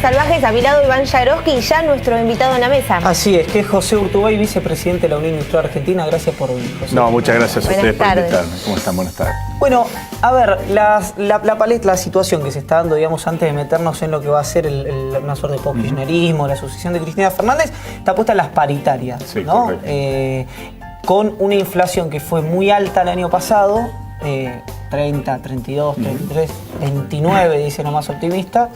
salvajes. A mi lado Iván Yagroski, ya nuestro invitado en la mesa. Así es, que es José Urtubey, vicepresidente de la Unión Industrial Argentina. Gracias por venir, José. No, muchas gracias a ustedes por tardes. invitarme. ¿Cómo están? Buenas tardes. Bueno, a ver, la situación que se está dando, digamos, antes de meternos en lo que va a ser una suerte de post-kirchnerismo, la sucesión de Cristina Fernández, está puesta en las paritarias, Sí, ¿no? correcto. Con una inflación que fue muy alta el año pasado, 30, 32, 33, 29, dice lo más optimista,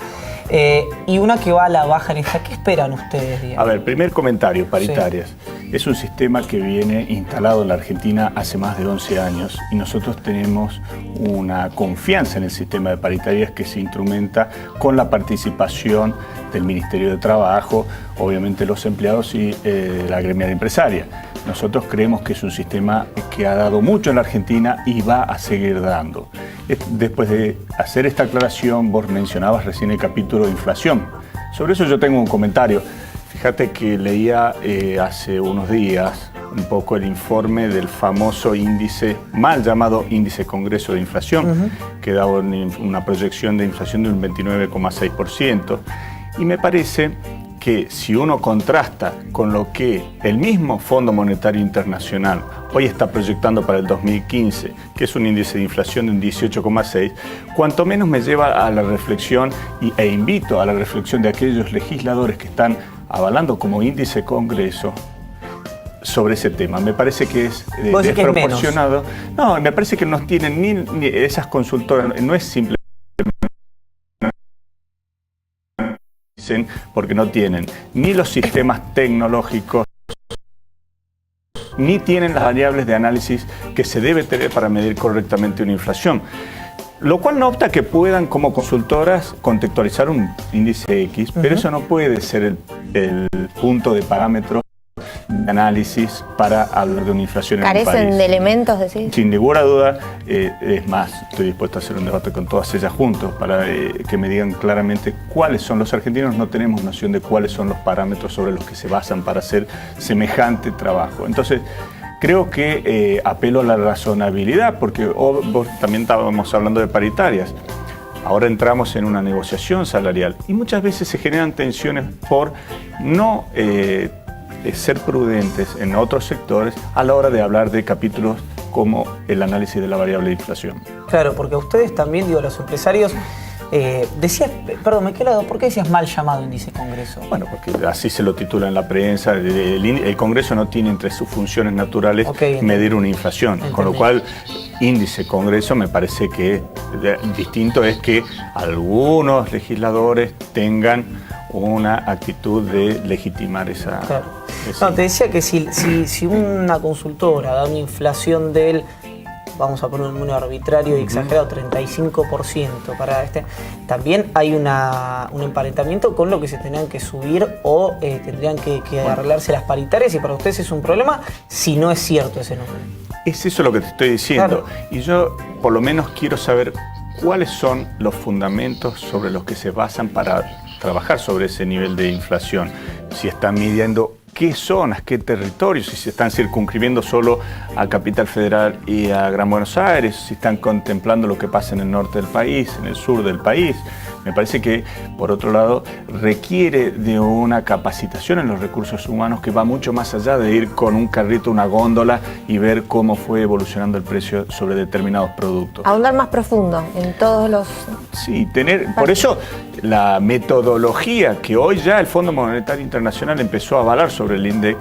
y una que va a la baja en esta. ¿Qué esperan ustedes, digamos? A ver, primer comentario, paritarias. Sí. Es un sistema que viene instalado en la Argentina hace más de 11 años y nosotros tenemos una confianza en el sistema de paritarias que se instrumenta con la participación del Ministerio de Trabajo, obviamente los empleados y la gremial empresaria. Nosotros creemos que es un sistema que ha dado mucho en la Argentina y va a seguir dando. Después de hacer esta aclaración, vos mencionabas recién el capítulo de inflación. Sobre eso yo tengo un comentario. Fíjate que leía hace unos días un poco el informe del famoso índice, mal llamado índice Congreso de Inflación, que daba una proyección de inflación de un 29,6%. Y me parece que si uno contrasta con lo que el mismo Fondo Monetario Internacional hoy está proyectando para el 2015, que es un índice de inflación de un 18,6, cuanto menos me lleva a la reflexión e invito a la reflexión de aquellos legisladores que están avalando como índice Congreso sobre ese tema. Me parece que es desproporcionado. No, me parece que no tienen ni esas consultoras, no es simple. Porque no tienen ni los sistemas tecnológicos, ni tienen las variables de análisis que se debe tener para medir correctamente una inflación. Lo cual no obsta que puedan, como consultoras, contextualizar un índice X, pero eso no puede ser el punto de parámetro de análisis para hablar de una inflación en un país. ¿Carecen de elementos, decís? Sin ninguna duda, es más, estoy dispuesto a hacer un debate con todas ellas juntos para que me digan claramente cuáles son. Los argentinos no tenemos noción de cuáles son los parámetros sobre los que se basan para hacer semejante trabajo. Entonces, creo que apelo a la razonabilidad, porque vos también estábamos hablando de paritarias. Ahora entramos en una negociación salarial y muchas veces se generan tensiones por no ser prudentes en otros sectores a la hora de hablar de capítulos como el análisis de la variable de inflación. Claro, porque a ustedes también, digo, los empresarios, decías, perdón, me quedé lado, ¿por qué decías mal llamado índice Congreso? Bueno, porque así se lo titula en la prensa. El Congreso no tiene entre sus funciones naturales medir una inflación, con lo cual índice Congreso me parece que distinto es que algunos legisladores tengan una actitud de legitimar esa... Claro. No, te decía que si una consultora da una inflación del, vamos a poner un número arbitrario y exagerado, 35% para también hay un emparentamiento con lo que se tendrían que subir o tendrían que arreglarse las paritarias, y para ustedes es un problema si no es cierto ese número. Es eso lo que te estoy diciendo. Claro. Y yo por lo menos quiero saber cuáles son los fundamentos sobre los que se basan para trabajar sobre ese nivel de inflación. Si están midiendo qué zonas, qué territorios, si se están circunscribiendo solo a Capital Federal y a Gran Buenos Aires, si están contemplando lo que pasa en el norte del país, en el sur del país. Me parece que, por otro lado, requiere de una capacitación en los recursos humanos que va mucho más allá de ir con un carrito, una góndola y ver cómo fue evolucionando el precio sobre determinados productos. Ahondar más profundo en todos los... Sí, por eso la metodología que hoy ya el Fondo Monetario Internacional empezó a avalar sobre el INDEC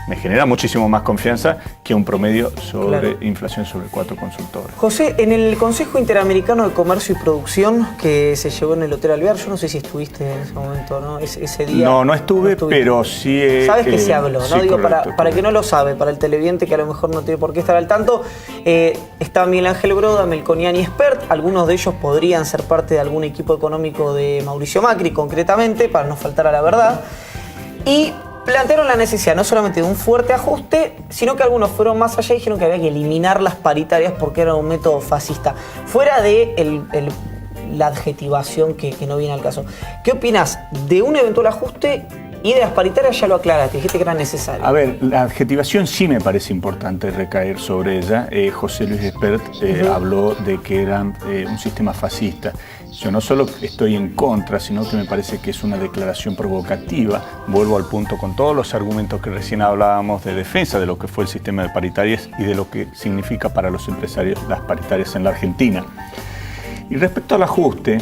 me genera muchísimo más confianza que un promedio sobre inflación sobre 4 consultores. José, en el Consejo Interamericano de Comercio y Producción que se llevó en el Hotel Alvear, yo no sé si estuviste en ese momento, ¿no? Ese día. No estuve, pero sí... ¿Sabes que se habló? ¿No? Sí, Digo, correcto, para que no lo sabe, para el televidente que a lo mejor no tiene por qué estar al tanto, está Miguel Ángel Broda, Melconian y Espert. Algunos de ellos podrían ser parte de algún equipo económico de Mauricio Macri, concretamente, para no faltar a la verdad. Y plantearon la necesidad no solamente de un fuerte ajuste, sino que algunos fueron más allá y dijeron que había que eliminar las paritarias porque era un método fascista. Fuera de la adjetivación que no viene al caso. ¿Qué opinas de un eventual ajuste Y de las paritarias ya lo aclaraste, dijiste que era necesario. A ver, la adjetivación sí me parece importante recaer sobre ella. José Luis Espert habló de que era un sistema fascista. Yo no solo estoy en contra, sino que me parece que es una declaración provocativa. Vuelvo al punto con todos los argumentos que recién hablábamos de defensa de lo que fue el sistema de paritarias y de lo que significa para los empresarios las paritarias en la Argentina. Y respecto al ajuste,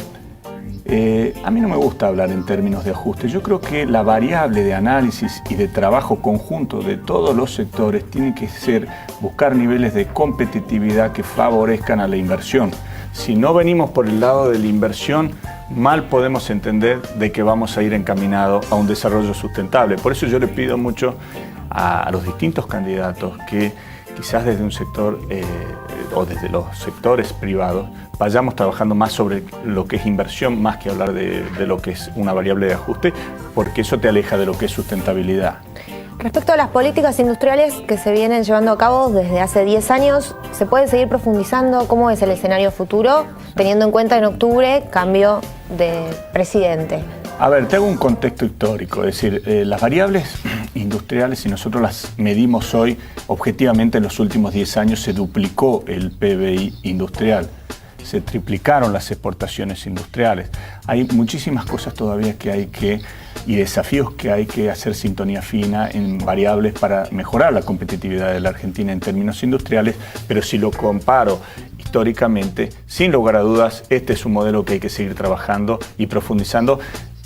a mí no me gusta hablar en términos de ajuste. Yo creo que la variable de análisis y de trabajo conjunto de todos los sectores tiene que ser buscar niveles de competitividad que favorezcan a la inversión. Si no venimos por el lado de la inversión, mal podemos entender de que vamos a ir encaminados a un desarrollo sustentable. Por eso yo le pido mucho a los distintos candidatos que quizás desde un sector o desde los sectores privados vayamos trabajando más sobre lo que es inversión, más que hablar de lo que es una variable de ajuste, porque eso te aleja de lo que es sustentabilidad. Respecto a las políticas industriales que se vienen llevando a cabo desde hace 10 años, ¿se puede seguir profundizando? ¿Cómo es el escenario futuro, teniendo en cuenta en octubre cambio de presidente? A ver, te hago un contexto histórico, es decir, las variables industriales, si nosotros las medimos hoy, objetivamente en los últimos 10 años se duplicó el PBI industrial, se triplicaron las exportaciones industriales. Hay muchísimas cosas todavía y desafíos que hay que hacer sintonía fina en variables para mejorar la competitividad de la Argentina en términos industriales, pero si lo comparo históricamente, sin lugar a dudas, este es un modelo que hay que seguir trabajando y profundizando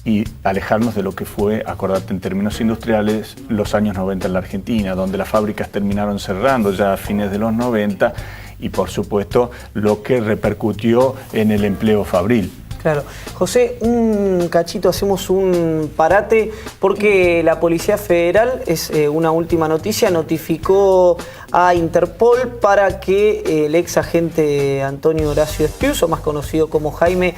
y alejarnos de lo que fue, acordate, en términos industriales, los años 90 en la Argentina, donde las fábricas terminaron cerrando ya a fines de los 90 y, por supuesto, lo que repercutió en el empleo fabril. Claro. José, un cachito, hacemos un parate porque la Policía Federal, es una última noticia, notificó a Interpol para que el ex agente Antonio Horacio Estiuso, más conocido como Jaime,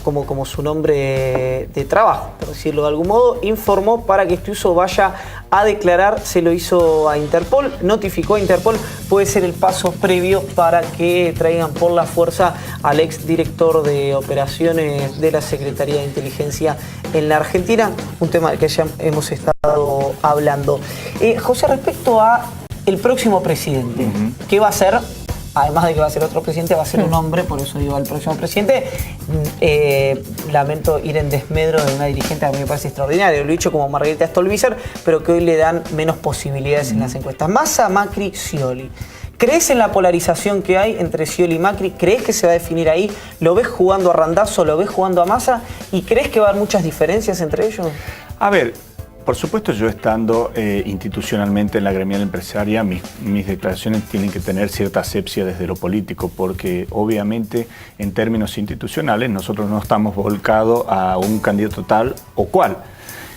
como su nombre de trabajo, por decirlo de algún modo, informó para que Estiuso vaya a declarar, se lo hizo a Interpol, notificó a Interpol, puede ser el paso previo para que traigan por la fuerza al ex director de operaciones de la Secretaría de Inteligencia en la Argentina, un tema del que ya hemos estado hablando. José, respecto a el próximo presidente, ¿qué va a ser? Además de que va a ser otro presidente, va a ser un hombre, por eso digo el próximo presidente. Lamento ir en desmedro de una dirigente que a mí me parece extraordinaria, lo he dicho como Margarita Stolbizer, pero que hoy le dan menos posibilidades en las encuestas. Massa, Macri, Scioli. ¿Crees en la polarización que hay entre Scioli y Macri? ¿Crees que se va a definir ahí? ¿Lo ves jugando a Randazzo? ¿Lo ves jugando a Massa? ¿Y crees que va a haber muchas diferencias entre ellos? A ver, por supuesto, yo estando institucionalmente en la gremial empresaria, mis declaraciones tienen que tener cierta asepsia desde lo político, porque obviamente en términos institucionales nosotros no estamos volcados a un candidato tal o cual.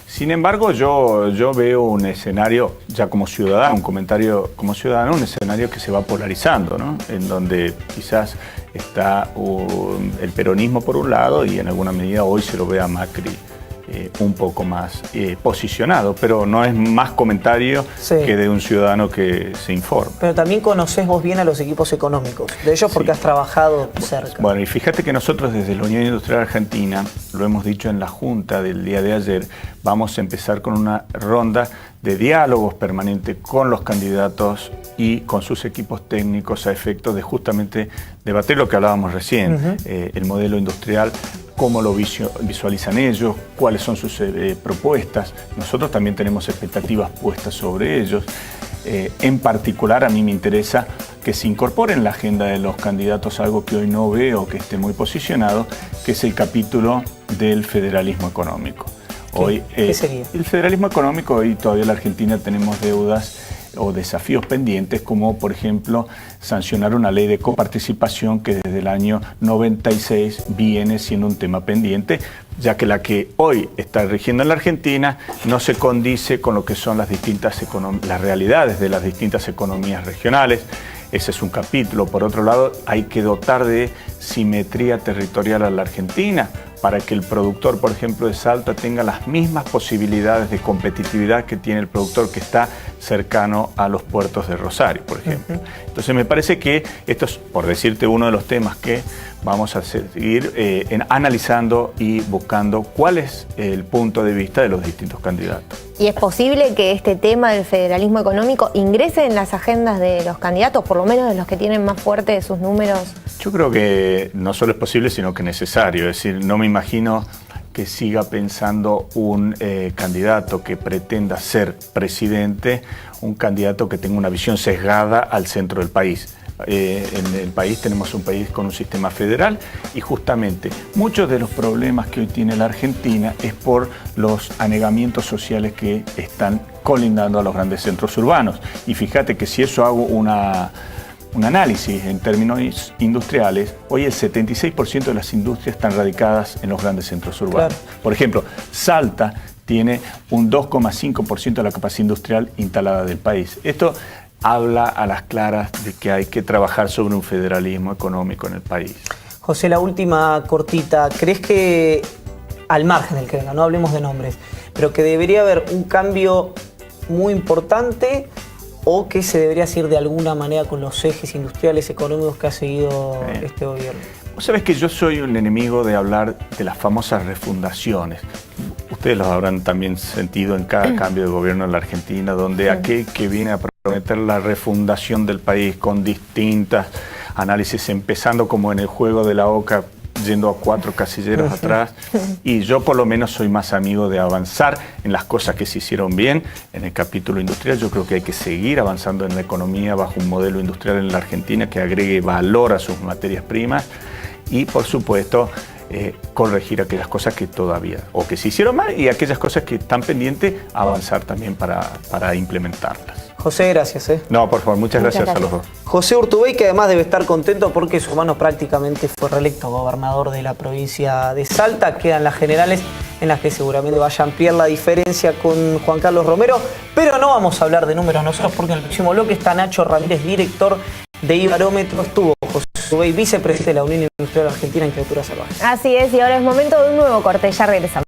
Sin embargo, yo veo un escenario, ya como ciudadano, un comentario como ciudadano, un escenario que se va polarizando, ¿no? En donde quizás está el peronismo por un lado y en alguna medida hoy se lo ve a Macri un poco más posicionado, pero no es más comentario que de un ciudadano que se informa. Pero también conocés vos bien a los equipos económicos de ellos porque has trabajado cerca. Bueno, y fíjate que nosotros desde la Unión Industrial Argentina, lo hemos dicho en la Junta del día de ayer, vamos a empezar con una ronda de diálogos permanente con los candidatos y con sus equipos técnicos a efectos de justamente debatir lo que hablábamos recién, el modelo industrial, cómo lo visualizan ellos, cuáles son sus propuestas. Nosotros también tenemos expectativas puestas sobre ellos. En particular, a mí me interesa que se incorpore en la agenda de los candidatos algo que hoy no veo que esté muy posicionado, que es el capítulo del federalismo económico. ¿Qué sería? El federalismo económico, hoy todavía en la Argentina tenemos deudas o desafíos pendientes, como por ejemplo sancionar una ley de coparticipación que desde el año 96 viene siendo un tema pendiente, ya que la que hoy está rigiendo en la Argentina no se condice con lo que son las realidades de las distintas economías regionales. Ese es un capítulo. Por otro lado, hay que dotar de simetría territorial a la Argentina para que el productor, por ejemplo, de Salta tenga las mismas posibilidades de competitividad que tiene el productor que está cercano a los puertos de Rosario, por ejemplo. Entonces me parece que esto es, por decirte, uno de los temas que vamos a seguir analizando y buscando cuál es el punto de vista de los distintos candidatos. ¿Y es posible que este tema del federalismo económico ingrese en las agendas de los candidatos, por lo menos de los que tienen más fuertes sus números? Yo creo que no solo es posible, sino que necesario. Es decir, no me imagino que siga pensando un candidato que pretenda ser presidente, un candidato que tenga una visión sesgada al centro del país. En el país tenemos un país con un sistema federal y justamente muchos de los problemas que hoy tiene la Argentina es por los anegamientos sociales que están colindando a los grandes centros urbanos. Y fíjate que si eso hago un análisis en términos industriales, hoy el 76% de las industrias están radicadas en los grandes centros urbanos. Claro. Por ejemplo, Salta tiene un 2,5% de la capacidad industrial instalada del país. Esto habla a las claras de que hay que trabajar sobre un federalismo económico en el país. José, la última cortita. ¿Crees que, al margen del que venga, no hablemos de nombres, pero que debería haber un cambio muy importante o que se debería seguir de alguna manera con los ejes industriales económicos que ha seguido este gobierno? Vos sabés que yo soy un enemigo de hablar de las famosas refundaciones. Ustedes lo habrán también sentido en cada cambio de gobierno en la Argentina, donde aquel que viene a prometer la refundación del país con distintas análisis, empezando como en el juego de la oca, yendo a 4 casilleros atrás, y yo por lo menos soy más amigo de avanzar en las cosas que se hicieron bien en el capítulo industrial. Yo creo que hay que seguir avanzando en la economía bajo un modelo industrial en la Argentina que agregue valor a sus materias primas y, por supuesto, corregir aquellas cosas que todavía, o que se hicieron mal, y aquellas cosas que están pendientes, avanzar también para implementarlas. José, gracias. No, por favor, muchas gracias a los dos. José Urtubey, que además debe estar contento porque su hermano prácticamente fue reelecto gobernador de la provincia de Salta. Quedan las generales en las que seguramente vaya a ampliar la diferencia con Juan Carlos Romero, pero no vamos a hablar de números nosotros porque en el próximo bloque está Nacho Ramírez, director de Ibarómetro. Estuvo José Urtubey, vicepresidente de la Unión Industrial Argentina en Criaturas Salvajes. Así es, y ahora es momento de un nuevo corte, ya regresamos.